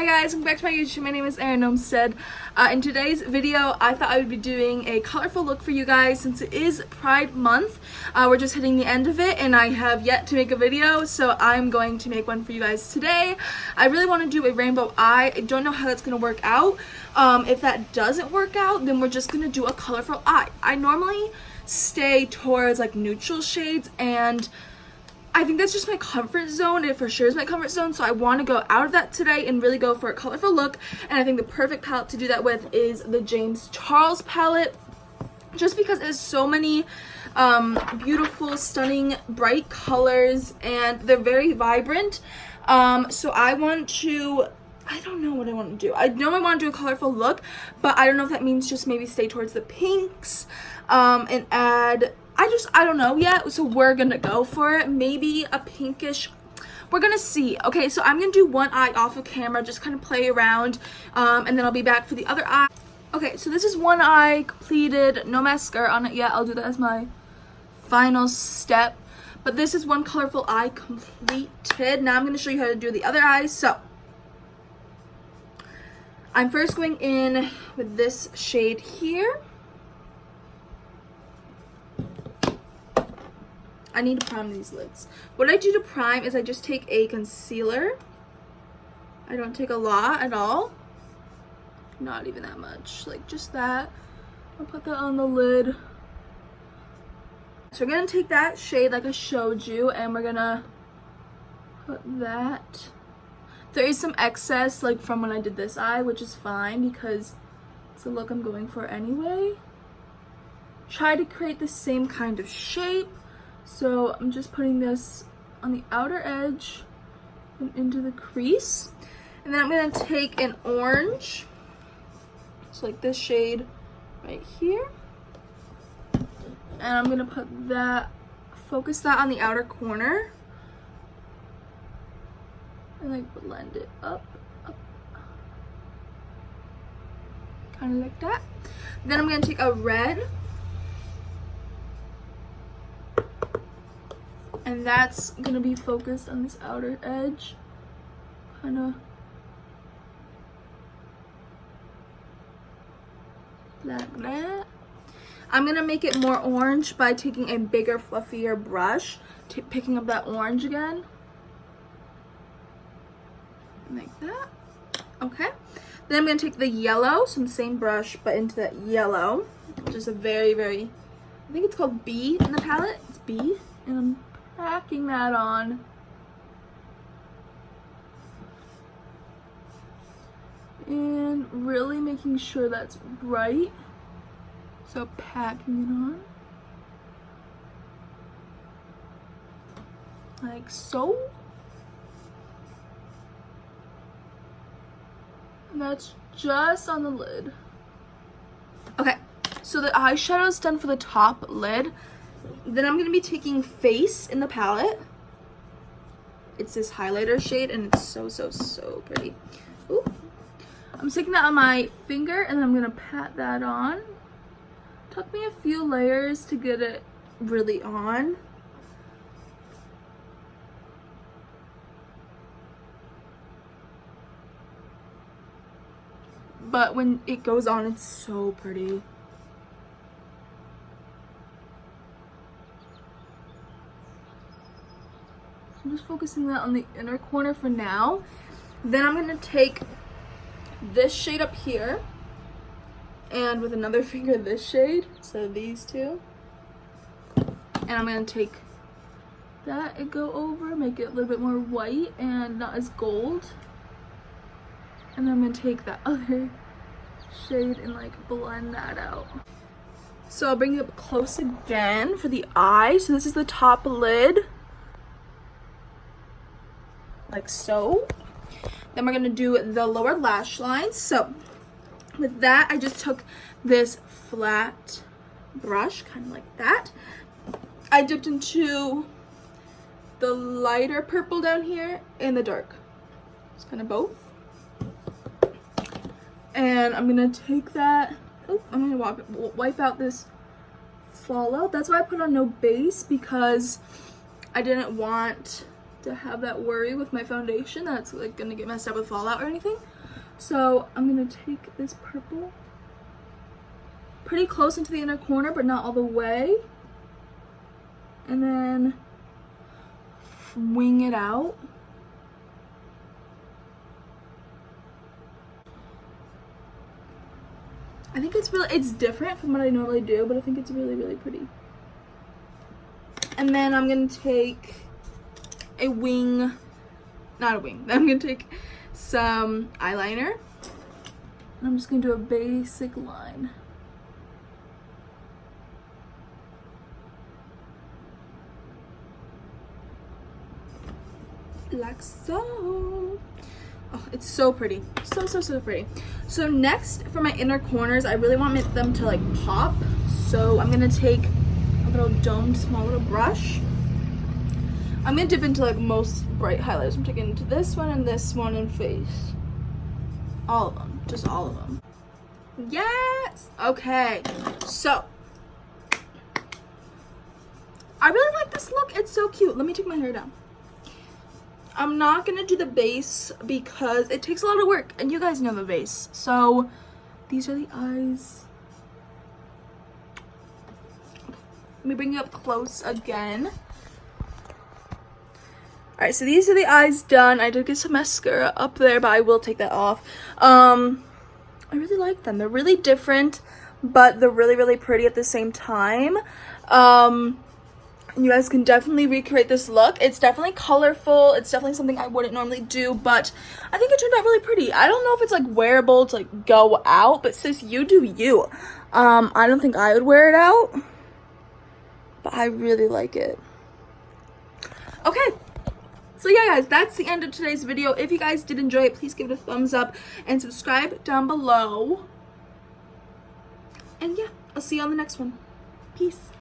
Hi guys, welcome back to my YouTube. My name is Erin Olmstead. In today's video, I thought I would be doing a colorful look for you guys since it is Pride Month. We're just hitting the end of it and I have yet to make a video, so I'm going to make one for you guys today. I really want to do a rainbow eye. I don't know how that's going to work out. If that doesn't work out, then we're just going to do a colorful eye. I normally stay towards like neutral shades, and I think that's just my comfort zone. It for sure is my comfort zone, so I want to go out of that today and really go for a colorful look. And I think the perfect palette to do that with is the James Charles palette, just because it has so many beautiful, stunning, bright colors, and they're very vibrant. So I don't know what I want to do. I know I want to do a colorful look, but I don't know if that means just maybe stay towards the pinks and add, I don't know yet, so we're gonna go for it. Maybe a pinkish, we're gonna see. Okay, so I'm gonna do one eye off of camera, just kind of play around, and then I'll be back for the other eye. Okay, so this is one eye completed, no mascara on it yet. I'll do that as my final step, but this is one colorful eye completed. Now I'm gonna show you how to do the other eye. So I'm first going in with this shade here. I need to prime these lids. What I do to prime is I just take a concealer. I don't take a lot at all. Not even that much, like just that. I'll put that on the lid. So we're gonna take that shade like I showed you, and we're gonna put that. There is some excess like from when I did this eye, which is fine because it's the look I'm going for anyway. Try to create the same kind of shape. So I'm just putting this on the outer edge and into the crease. And then I'm going to take an orange, so like this shade right here. And I'm going to put that, focus that on the outer corner. And like blend it up. Kind of like that. Then I'm going to take a red. And that's gonna be focused on this outer edge, kind of like that. I'm gonna make it more orange by taking a bigger, fluffier brush, picking up that orange again, like that. Okay. Then I'm gonna take the yellow, so the same brush, but into that yellow, which is a very, very, I think it's called B in the palette. It's B, and I'm packing that on. And really making sure that's bright. So packing it on. Like so. And that's just on the lid. Okay, so the eyeshadow is done for the top lid. Then I'm going to be taking Face in the palette. It's this highlighter shade and it's so, so, so pretty. Ooh. I'm taking that on my finger and then I'm going to pat that on. Took me a few layers to get it really on. But when it goes on, it's so pretty. I'm just focusing that on the inner corner for now. Then I'm going to take this shade up here and with another finger this shade, so these two. And I'm going to take that and go over, make it a little bit more white and not as gold. And then I'm going to take that other shade and like blend that out. So I'll bring it up close again for the eye. So this is the top lid. Like so. Then we're gonna do the lower lash lines. So with that, I just took this flat brush, kind of like that. I dipped into the lighter purple down here and the dark. It's kind of both. And I'm gonna take that. Oh, I'm gonna wipe out this fallout. That's why I put on no base, because I didn't want to have that worry with my foundation that's like gonna get messed up with fallout or anything. So I'm gonna take this purple pretty close into the inner corner, but not all the way, and then wing it out. I think it's different from what I normally do, but I think it's really, really pretty. And then I'm gonna take a wing, not a wing, I'm gonna take some eyeliner. And I'm just gonna do a basic line. Like so. Oh, it's so pretty. So pretty. So next, for my inner corners, I really want them to like pop. So I'm gonna take a little domed small little brush. I'm gonna dip into like most bright highlighters. I'm taking into this one and face. All of them, just all of them. Yes! Okay, so I really like this look. It's so cute. Let me take my hair down. I'm not gonna do the base because it takes a lot of work, and you guys know the base. So these are the eyes. Let me bring you up close again. All right, so these are the eyes done. I did get some mascara up there, but I will take that off. I really like them. They're really different, but they're really, really pretty at the same time. You guys can definitely recreate this look. It's definitely colorful. It's definitely something I wouldn't normally do, but I think it turned out really pretty. I don't know if it's like wearable to like go out, but sis, you do you. I don't think I would wear it out, but I really like it. Okay. So yeah, guys, that's the end of today's video. If you guys did enjoy it, please give it a thumbs up and subscribe down below. And yeah, I'll see you on the next one. Peace.